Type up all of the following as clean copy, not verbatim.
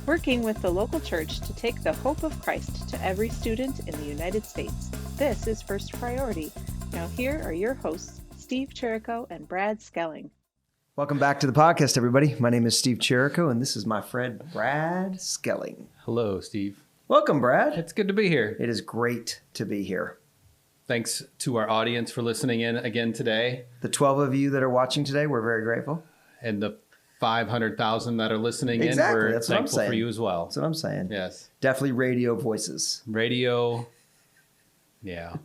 working with the local church to take the hope of Christ to every student in the United States. This is First Priority. Now here are your hosts, Steve Chirico and Brad Skelling. Welcome back to the podcast, everybody. My name is Steve Chirico, and this is my friend Brad Skelling. Hello, Steve. Welcome, Brad. It's good to be here. It is great to be here. Thanks to our audience for listening in again today. The 12 of you that are watching today, we're very grateful. And the 500,000 that are listening in, Exactly. we're That's what I'm thankful saying. for you as well. That's what I'm saying. Yes. Definitely radio voices. Radio. Yeah.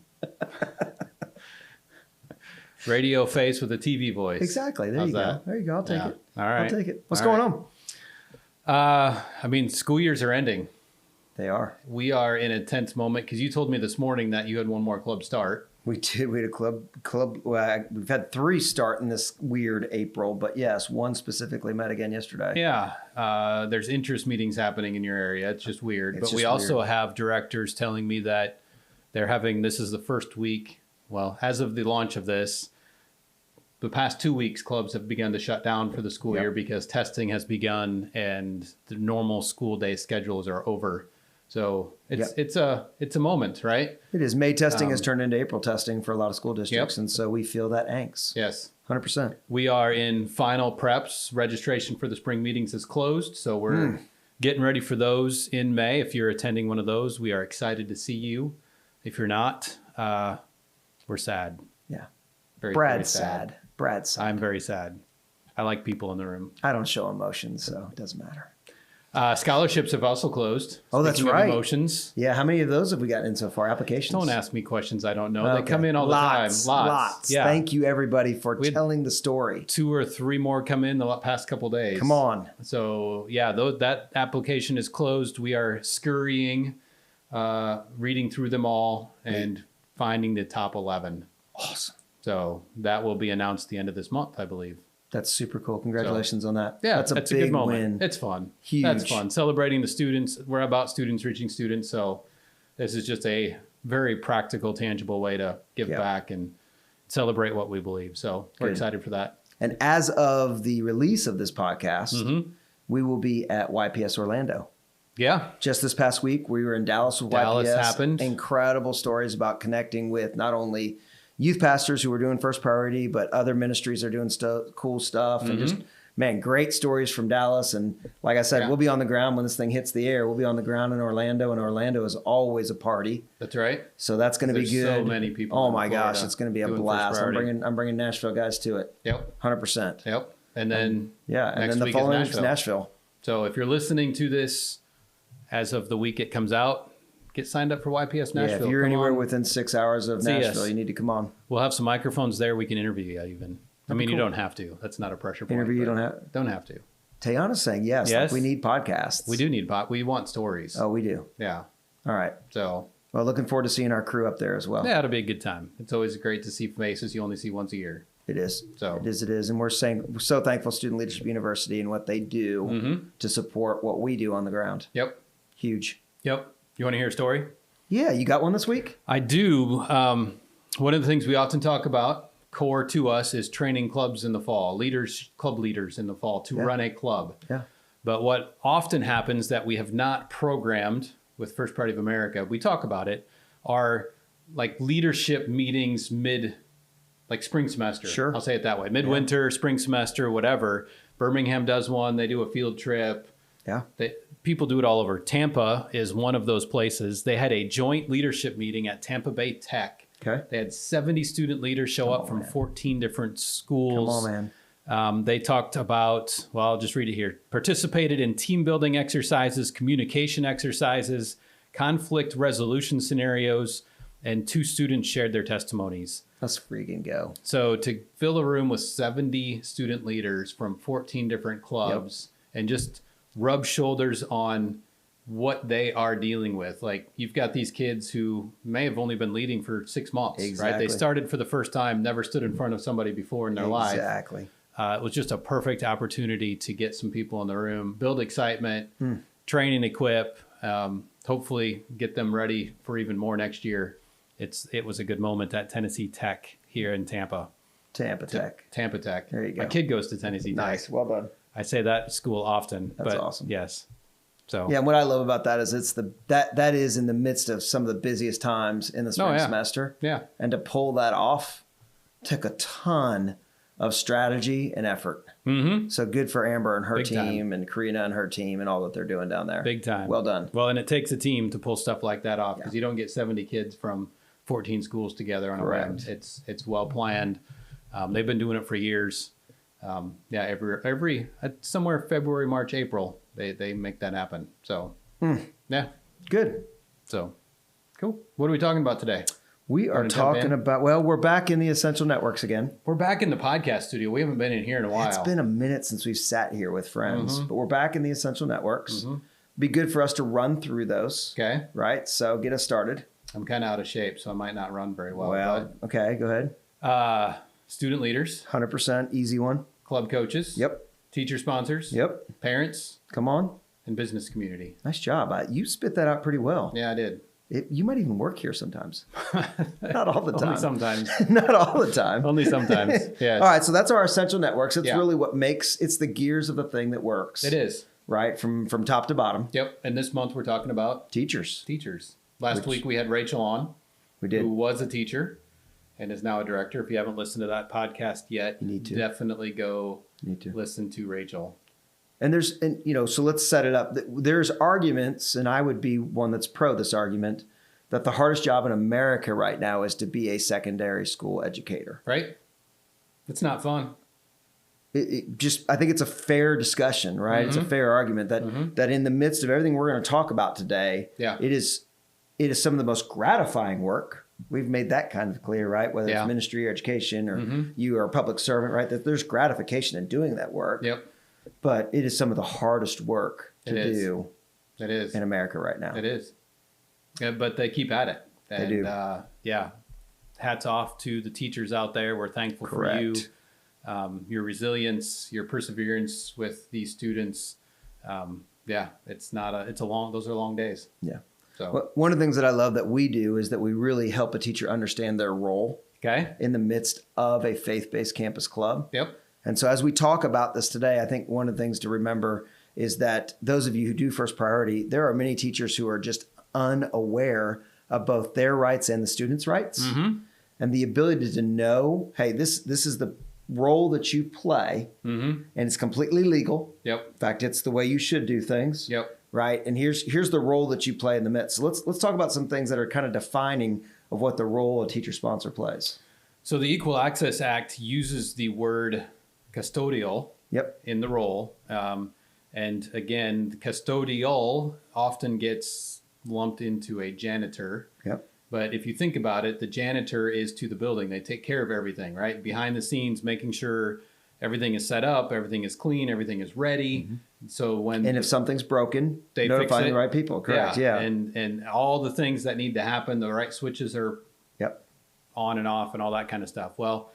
Radio face with a TV voice. Exactly. There How's you that? go. There you go. I'll take it. All right. I'll take it. What's All going on? School years are ending. They are. We are in a tense moment because you told me this morning that you had one more club start. We did. We had a club. Well, we've had 3 start in this weird April, but yes, one specifically met again yesterday. Yeah. There's interest meetings happening in your area. It's just weird. It's but just we also weird. have directors telling me that they're having, this is the first week. Well, as of the launch of this, the past 2 weeks, clubs have begun to shut down for the school year because testing has begun and the normal school day schedules are over. So it's a moment, right? It is. May testing has turned into April testing for a lot of school districts, Yep. and so we feel that angst. Yes. 100%. We are in final preps. Registration for the spring meetings is closed. So we're getting ready for those in May. If you're attending one of those, we are excited to see you. If you're not, we're sad. Yeah. Very, Brad's very sad. Brad's sad. I'm very sad. I like people in the room. I don't show emotion, so it doesn't matter. Scholarships have also closed. Oh, that's Speaking of right. emotions. Yeah, how many of those have we gotten in so far? Applications? Don't ask me questions I don't know. Okay. They come in all the Lots. time. Lots. Yeah. Thank you, everybody, for We had telling the story. 2 or 3 more come in the past couple days. Come on. So yeah, that application is closed. We are scurrying, reading through them all and finding the top 11. Awesome. So that will be announced the end of this month, I believe. That's super cool. Congratulations on that. Yeah, that's a good big moment. win. It's fun. Huge. That's fun. Celebrating the students. We're about students reaching students. So this is just a very practical, tangible way to give back and celebrate what we believe. So we're Good. excited for that. And as of the release of this podcast, we will be at YPS Orlando. Yeah. Just this past week, we were in Dallas with Dallas YPS. happened. Incredible stories about connecting with not only youth pastors who are doing First Priority, but other ministries are doing cool stuff. And just, man, great stories from Dallas. And like I said, we'll be on the ground when this thing hits the air. We'll be on the ground in Orlando, and Orlando is always a party. That's right. So that's going to be There's good. so many people Oh in my Florida gosh, it's going to be a doing First blast. Priority. I'm bringing Nashville guys to it. Yep. 100%. Yep. And then And next then the week is following week is Nashville. Nashville. So if you're listening to this as of the week it comes out, get signed up for YPS Nashville. Yeah, if you're Come anywhere on. within 6 hours of See us. Nashville, you need to come on. We'll have some microphones there. We can interview you even. I mean, cool. you don't have to. That's not a pressure point. Interview, you but don't have. Don't have to. Tayana's saying yes. Yes. Like we need podcasts. We do need we want stories. Oh, we do. Yeah. All right. So Well, looking forward to seeing our crew up there as well. yeah, it'll be a good time. It's always great to see faces you only see once a year. It is. So- It is. And we're so thankful Student Leadership University and what they do to support what we do on the ground. Yep. Huge. Yep. You want to hear a story? Yeah, you got one this week? I do. One of the things we often talk about, core to us, is training clubs in the fall, club leaders in the fall to run a club. Yeah. But what often happens that we have not programmed with First Priority of America, we talk about it, are like leadership meetings like spring semester. Sure. I'll say it that way. Midwinter, spring semester, whatever. Birmingham does one. They do a field trip. Yeah. People do it all over. Tampa is one of those places. They had a joint leadership meeting at Tampa Bay Tech. Okay. They had 70 student leaders show up from 14 different schools. Come on, man. They talked about, well, I'll just read it here. Participated in team building exercises, communication exercises, conflict resolution scenarios, and 2 students shared their testimonies. Let's freaking go. So to fill a room with 70 student leaders from 14 different clubs and just rub shoulders on what they are dealing with. Like you've got these kids who may have only been leading for 6 months, right? They started for the first time, never stood in front of somebody before in their life. Exactly. It was just a perfect opportunity to get some people in the room, build excitement, train and equip, hopefully get them ready for even more next year. It was a good moment at Tennessee Tech here in Tampa. Tampa Tech. Tampa Tech. There you go. My kid goes to Tennessee Tech. Nice. Well done. I say that school often. That's but awesome. Yes. So Yeah, and what I love about that is that is in the midst of some of the busiest times in the spring semester. Yeah. And to pull that off took a ton of strategy and effort. Mm-hmm. So good for Amber and her Big team time. and Karina and her team and all that they're doing down there. Big time. Well done. Well, and it takes a team to pull stuff like that off because you don't get 70 kids from 14 schools together on a whim. It's well planned. They've been doing it for years. Every somewhere February, March, April, they make that happen. So yeah, Good. so cool. What are we talking about today? We are talking about, well, we're back in the Essential Networks again. We're back in the podcast studio. We haven't been in here in a while. It's been a minute since we've sat here with friends, but we're back in the Essential Networks. Be good for us to run through those. Okay. Right? So get us started. I'm kind of out of shape, so I might not run very well. Okay, go ahead. Student leaders, 100% easy one. club coaches, Yep. teacher sponsors, Yep. parents, Come on. and business community. Nice job. You spit that out pretty well. Yeah, I did. You might even work here sometimes. Not all the time. Only sometimes. Not all the time. Only sometimes. Yeah. All right. So that's our Essential Networks. It's really what it's the gears of the thing that works. It is. Right. From top to bottom. Yep. And this month we're talking about Teachers. Last week we had Rachel on. We did. Who was a teacher and is now a director. If you haven't listened to that podcast yet, you need to definitely go listen to Rachel. And so let's set it up. There's arguments, and I would be one that's pro this argument, that the hardest job in America right now is to be a secondary school educator. Right? It's not fun. I think it's a fair discussion, right? It's a fair argument that in the midst of everything we're going to talk about today, it is some of the most gratifying work. We've made that kind of clear, right? Whether it's ministry or education or you are a public servant, right? That there's gratification in doing that work. Yep. But it is some of the hardest work to do in America right now. It is. Yeah, but they keep at it. And, they do. Hats off to the teachers out there. We're thankful for you, your resilience, your perseverance with these students. Those are long days. Yeah. So well, one of the things that I love that we do is that we really help a teacher understand their role in the midst of a faith-based campus club. Yep. And so as we talk about this today, I think one of the things to remember is that those of you who do First Priority, there are many teachers who are just unaware of both their rights and the students' rights. And the ability to know, hey, this is the role that you play, and it's completely legal. Yep. In fact, it's the way you should do things. Yep. Right. And here's the role that you play in the midst. So let's talk about some things that are kind of defining of what the role a teacher sponsor plays. So the Equal Access Act uses the word custodial in the role. And again, custodial often gets lumped into a janitor. Yep. But if you think about it, the janitor is to the building. They take care of everything, right? Behind the scenes, making sure everything is set up, everything is clean, everything is ready. So if something's broken, they notify the right people. Correct. Yeah. And all the things that need to happen, the right switches are on and off and all that kind of stuff. Well,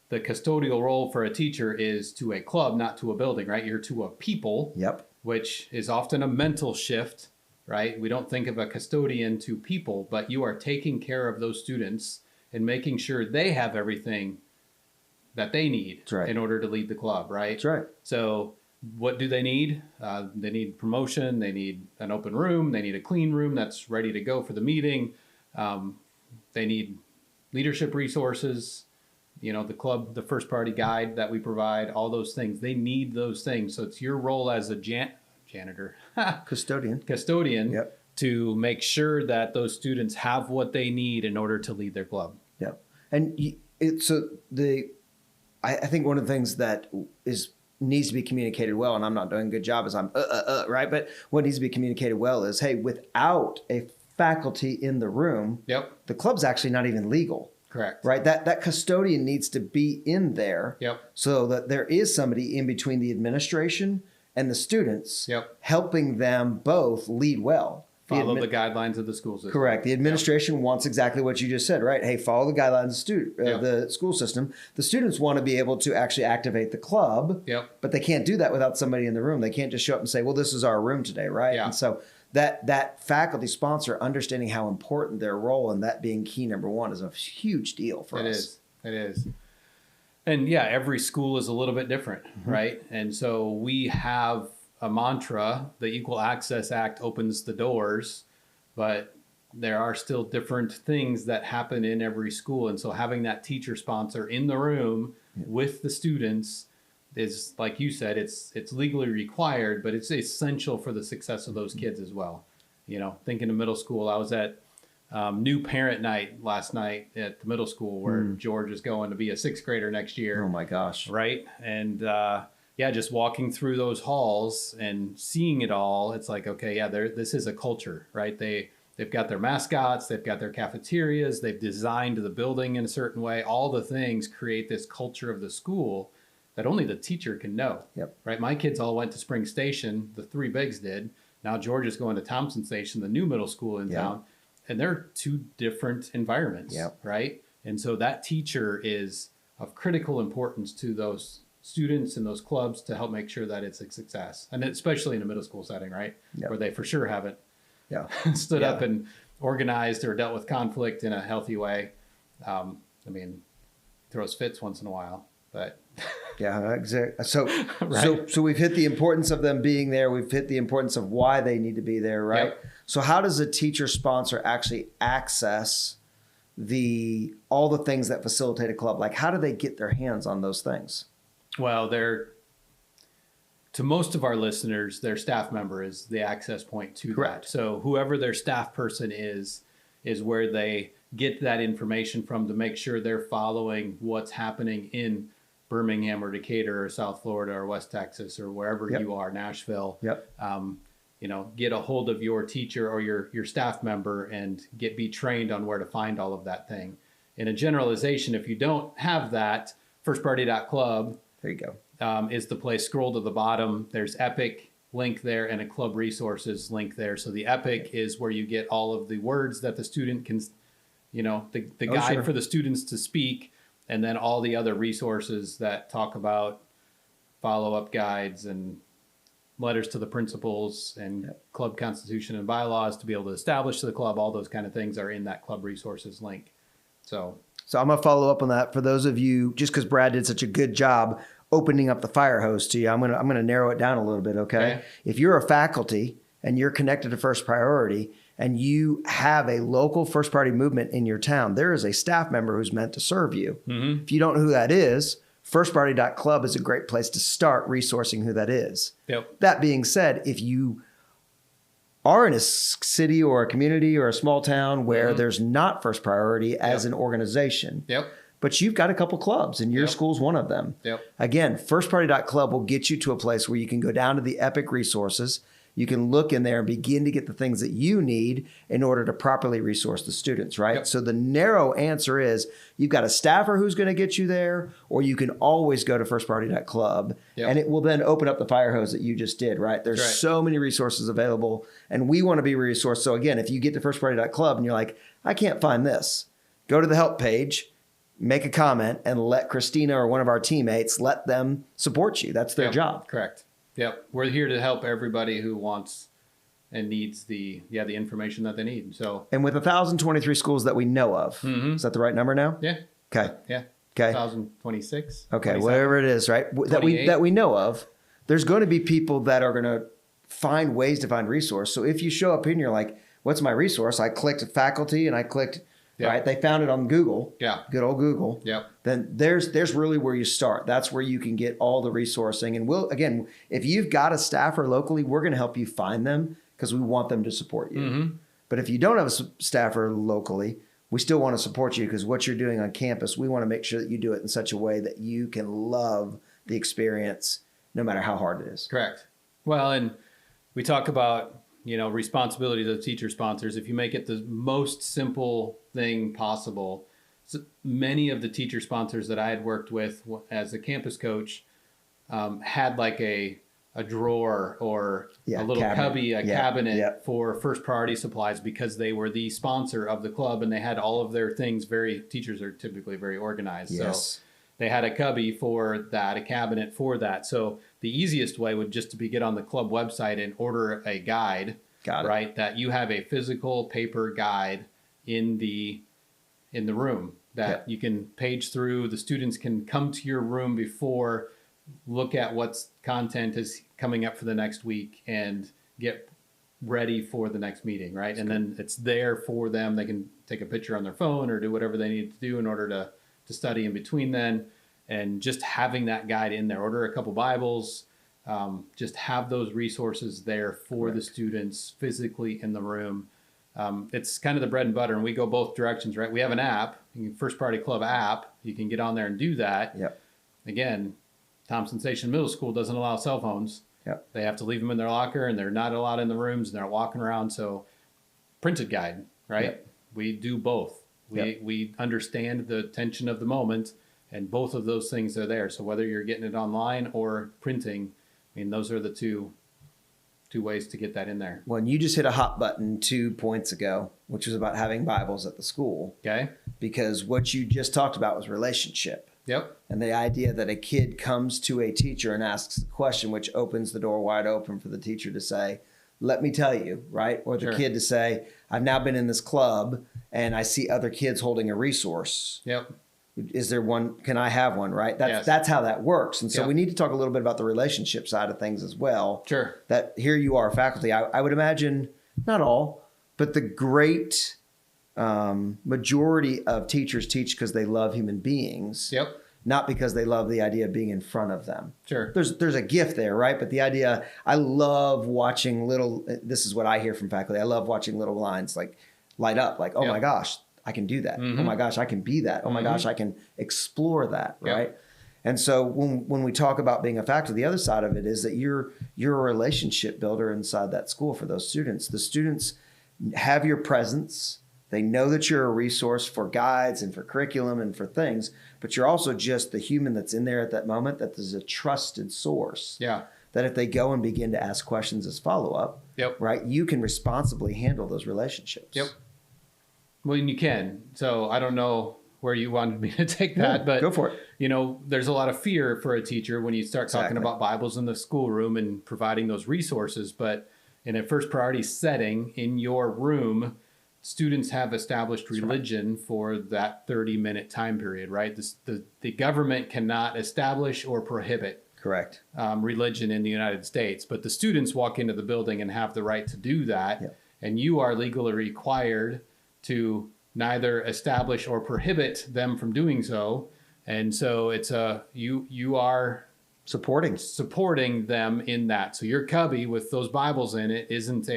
the custodial role for a teacher is to a club, not to a building, right? You're to a people, which is often a mental shift, right? We don't think of a custodian to people, but you are taking care of those students and making sure they have everything that they need in order to lead the club, right? That's right. So what do they need? They need promotion. They need an open room. They need a clean room that's ready to go for the meeting. They need leadership resources, the club, the first party guide that we provide, all those things. They need those things. So it's your role as a janitor, custodian to make sure that those students have what they need in order to lead their club. Yep. And I think one of the things that needs to be communicated well, and I'm not doing a good job as I'm right, but what needs to be communicated well is, hey, without a faculty in the room, the club's actually not even legal. Correct. Right. That custodian needs to be in there so that there is somebody in between the administration and the students helping them both lead well. Follow the guidelines of the school system. Correct. The administration wants exactly what you just said, right? Hey, follow the guidelines of the school system. The students want to be able to actually activate the club, but they can't do that without somebody in the room. They can't just show up and say, well, this is our room today, right? And so that faculty sponsor understanding how important their role and that being key number one is a huge deal for us. It is. And every school is a little bit different, right? And so we have a mantra. The Equal Access Act opens the doors, but there are still different things that happen in every school. And so having that teacher sponsor in the room with the students is, like you said, it's legally required, but it's essential for the success of those kids as well. You know, thinking of middle school, I was at new parent night last night at the middle school where George is going to be a 6th grader next year. Oh my gosh. Right. And just walking through those halls and seeing it all, it's like, okay, yeah, this is a culture, right? They've got their mascots, they've got their cafeterias, they've designed the building in a certain way. All the things create this culture of the school that only the teacher can know. Yep. Right. My kids all went to Spring Station. The 3 bigs did. Now George is going to Thompson Station, the new middle school in town. And they're 2 different environments. Yep. Right. And so that teacher is of critical importance to those students and those clubs to help make sure that it's a success. And especially in a middle school setting, right? Yep. Where they for sure haven't stood Yeah. up and organized or dealt with conflict in a healthy way. I mean, throws fits once in a while, but Yeah, exactly. So, Right. so we've hit the importance of them being there. We've hit the importance of why they need to be there, right? Yep. So how does a teacher sponsor actually access all the things that facilitate a club? Like, how do they get their hands on those things? well, to most of our listeners, their staff member is the access point to Correct. that. So whoever their staff person is where they get that information from to make sure they're following what's happening in Birmingham or Decatur or South Florida or West Texas or wherever Yep. you are, Nashville. Yep. Get a hold of your teacher or your staff member and be trained on where to find all of that thing. In a generalization, if you don't have that, firstpriority.club There you go. is the place. Scroll to the bottom. There's Epic link there and a club resources link there. So the Epic is where you get all of the words that the student can, the guide sure. for the students to speak, and then all the other resources that talk about follow-up guides and letters to the principals and club constitution and bylaws to be able to establish the club. All those kind of things are in that club resources link. So I'm going to follow up on that for those of you, just because Brad did such a good job opening up the fire hose to you. I'm going to narrow it down a little bit. Okay. If you're a faculty and you're connected to First Priority and you have a local first priority movement in your town, there is a staff member who's meant to serve you. If you don't know who that is, firstpriority.club is a great place to start resourcing who that is. Yep. That being said, if you are in a city or a community or a small town where there's not First Priority as an organization, but you've got a couple clubs and your school's one of them. Again, firstpriority.club will get you to a place where you can go down to the Epic resources. You can look in there and begin to get the things that you need in order to properly resource the students, right? So the narrow answer is you've got a staffer who's going to get you there, or you can always go to firstpriority.club and it will then open up the fire hose that you just did, right? There's so many resources available and we want to be resourced. So again, if you get to firstpriority.club and you're like, I can't find this, go to the help page, make a comment and let Christina or one of our teammates, let them support you. That's their job. Correct. Yep. We're here to help everybody who wants and needs the information that they need. So, and with 1,023 schools that we know of, is that the right number now? Yeah. Okay. Yeah. Okay. 1,026. Okay. Whatever it is, right? That we know of, there's going to be people that are going to find ways to find resource. So if you show up here and you're like, what's my resource? I clicked faculty and I clicked, right? They found it on Google. Yeah. Good old Google. Yep. Then there's really where you start. That's where you can get all the resourcing. And again, if you've got a staffer locally, we're going to help you find them because we want them to support you. But if you don't have a staffer locally, we still want to support you because what you're doing on campus, we want to make sure that you do it in such a way that you can love the experience no matter how hard it is. Correct. Well, and we talk about, responsibilities of teacher sponsors. If you make it the most simple thing possible, so many of the teacher sponsors that I had worked with as a campus coach had like a drawer or a little cabinet for first priority supplies because they were the sponsor of the club and they had all of their things teachers are typically very organized. So they had a cubby for that, a cabinet for that. So the easiest way would just to be get on the club website and order a guide, right? That you have a physical paper guide in the room that you can page through. The students can come to your room before, look at what's content is coming up for the next week and get ready for the next meeting, right? And then it's there for them. They can take a picture on their phone or do whatever they need to do in order to study in between then. And just having that guide in there, order a couple Bibles, just have those resources there for the students physically in the room. It's kind of the bread and butter, and we go both directions, right? We have an app, First Priority Club app. You can get on there and do that. Yep. Again, Thompson Station Middle School doesn't allow cell phones. Yep. They have to leave them in their locker, and they're not allowed in the rooms, and they're walking around. So printed guide, right? Yep. We do both. We understand the tension of the moment, and both of those things are there. So whether you're getting it online or printing, I mean, those are the two ways to get that in there. Well, you just hit a hot button 2 points ago, which was about having Bibles at the school. Okay. Because what you just talked about was relationship. Yep. And the idea that a kid comes to a teacher and asks a question, which opens the door wide open for the teacher to say, let me tell you, right? Or the kid to say, I've now been in this club and I see other kids holding a resource. Yep. Is there one? Can I have one? Right. That's how that works. And so we need to talk a little bit about the relationship side of things as well. Sure. That here you are, faculty. I would imagine not all, but the great majority of teachers teach because they love human beings. Yep. Not because they love the idea of being in front of them. Sure. There's a gift there, right? But the idea, I love watching this is what I hear from faculty. I love watching little lines like light up, like, oh my gosh, I can do that. Mm-hmm. Oh my gosh, I can be that. Oh my gosh, I can explore that, right? Yep. And so when we talk about being a faculty, the other side of it is that you're a relationship builder inside that school for those students. The students have your presence. They know that you're a resource for guides and for curriculum and for things, but you're also just the human that's in there at that moment that is a trusted source. Yeah. That if they go and begin to ask questions as follow-up, right, you can responsibly handle those relationships. Yep. Well, and you can. So I don't know where you wanted me to take that, but go for it. You know, there's a lot of fear for a teacher when you start talking about Bibles in the schoolroom and providing those resources. But in a first priority setting in your room, students have established religion for that 30-minute time period, right? The government cannot establish or prohibit religion in the United States, but the students walk into the building and have the right to do that. Yep. And you are legally required to neither establish or prohibit them from doing so. And so it's you are supporting them in that. So your cubby with those Bibles in it isn't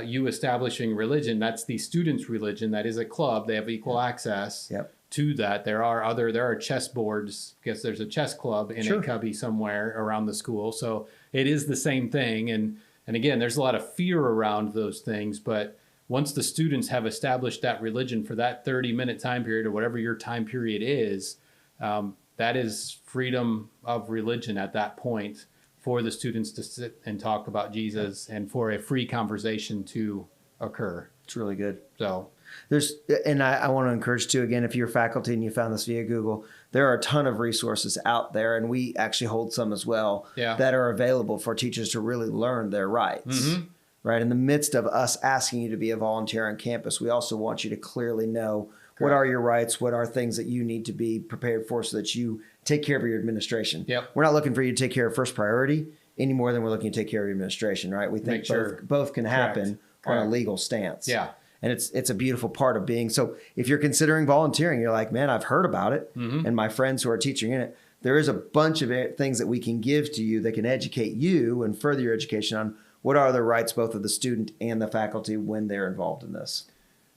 you establishing religion. That's the students' religion. That is a club. They have equal access to that. There are chess boards. I guess there's a chess club in a cubby somewhere around the school. So it is the same thing. And again, there's a lot of fear around those things. But once the students have established that religion for that 30-minute time period or whatever your time period is, that is freedom of religion at that point for the students to sit and talk about Jesus and for a free conversation to occur. It's really good. So I want to encourage too, again, if you're faculty and you found this via Google, there are a ton of resources out there, and we actually hold some as well that are available for teachers to really learn their rights. Mm-hmm. Right. In the midst of us asking you to be a volunteer on campus, we also want you to clearly know what are your rights, what are things that you need to be prepared for so that you take care of your administration. Yep. We're not looking for you to take care of first priority any more than we're looking to take care of your administration, right? We think both can happen on a legal stance. Yeah. And it's a beautiful part of being. So if you're considering volunteering, you're like, man, I've heard about it. Mm-hmm. And my friends who are teaching in it, there is a bunch of things that we can give to you that can educate you and further your education on what are the rights both of the student and the faculty when they're involved in this.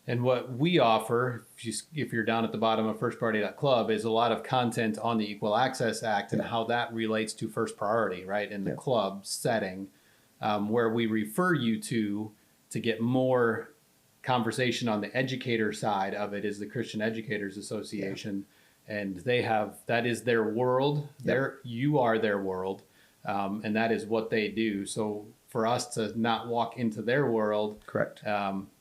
And what we offer, if you're down at the bottom of firstpriority.club, is a lot of content on the Equal Access Act and how that relates to first priority, right, in the club setting, where we refer you to get more conversation on the educator side of it is the Christian Educators Association. And they have, that is their world. You are their world. And that is what they do. So for us to not walk into their world,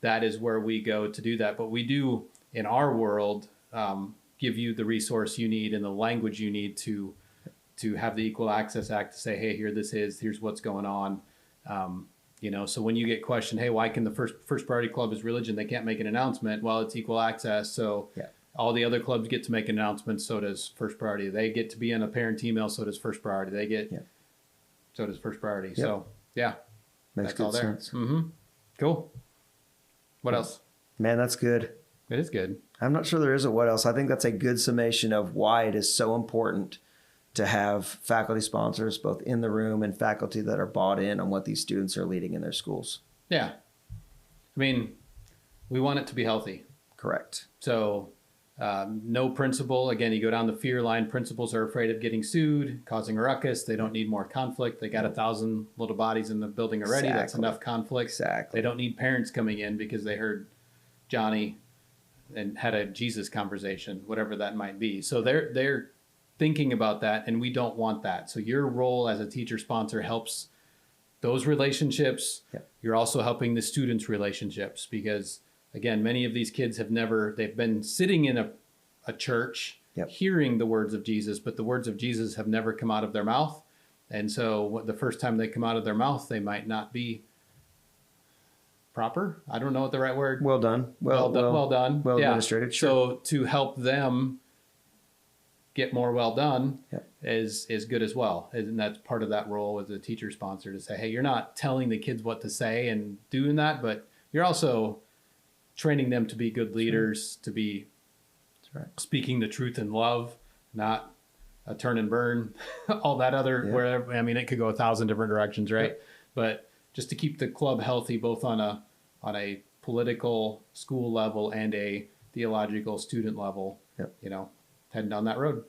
that is where we go to do that. But we do, in our world, give you the resource you need and the language you need to have the Equal Access Act to say, hey, here's what's going on. So when you get questioned, hey, why can the first priority club is religion? They can't make an announcement. Well, it's equal access. So all the other clubs get to make announcements. So does first priority. They get to be in a parent email. So does first priority. They get. So does First Priority. Yep. So yeah, Makes that's all good there. sense. Cool. What else? Man, that's good. It is good. I'm not sure there is a what else. I think that's a good summation of why it is so important to have faculty sponsors both in the room and faculty that are bought in on what these students are leading in their schools. Yeah. I mean, we want it to be healthy. Correct. So no principal, again, you go down the fear line, principals are afraid of getting sued, causing a ruckus. They don't need more conflict. They got 1,000 little bodies in the building already. Exactly. That's enough conflict. Exactly. They don't need parents coming in because they heard Johnny and had a Jesus conversation, whatever that might be. So they're thinking about that, and we don't want that. So your role as a teacher sponsor helps those relationships. Yep. You're also helping the students' relationships because, again, many of these kids they've been sitting in a church, Yep. hearing the words of Jesus, but the words of Jesus have never come out of their mouth. And so the first time they come out of their mouth, they might not be proper. I don't know what the right word. Well done. Well done. Well Yeah. administrated. Sure. So to help them get more well done Yep. is good as well. And that's part of that role as a teacher sponsor to say, hey, you're not telling the kids what to say and doing that, but you're also training them to be good leaders, to be speaking the truth in love, not a turn and burn, all that other, wherever. I mean, it could go 1,000 different directions, right? Yep. But just to keep the club healthy, both on a political school level and a theological student level, heading down that road.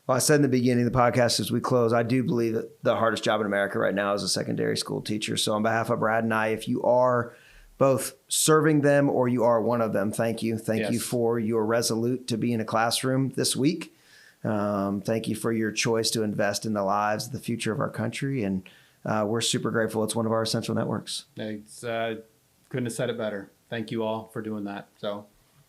Well, I said in the beginning of the podcast as we close, I do believe that the hardest job in America right now is a secondary school teacher. So on behalf of Brad and I, if you are both serving them or you are one of them, thank you. Thank you for your resolute to be in a classroom this week. Thank you for your choice to invest in the lives, the future of our country. And we're super grateful. It's one of our essential networks. Couldn't have said it better. Thank you all for doing that. So,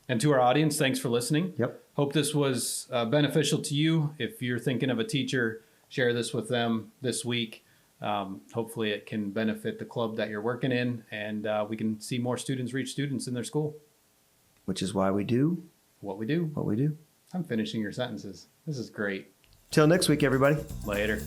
and to our audience, thanks for listening. Yep. Hope this was beneficial to you. If you're thinking of a teacher, share this with them this week. Hopefully it can benefit the club that you're working in, and we can see more students reach students in their school. Which is why we do what we do. What we do. I'm finishing your sentences. This is great. Till next week, everybody. Later.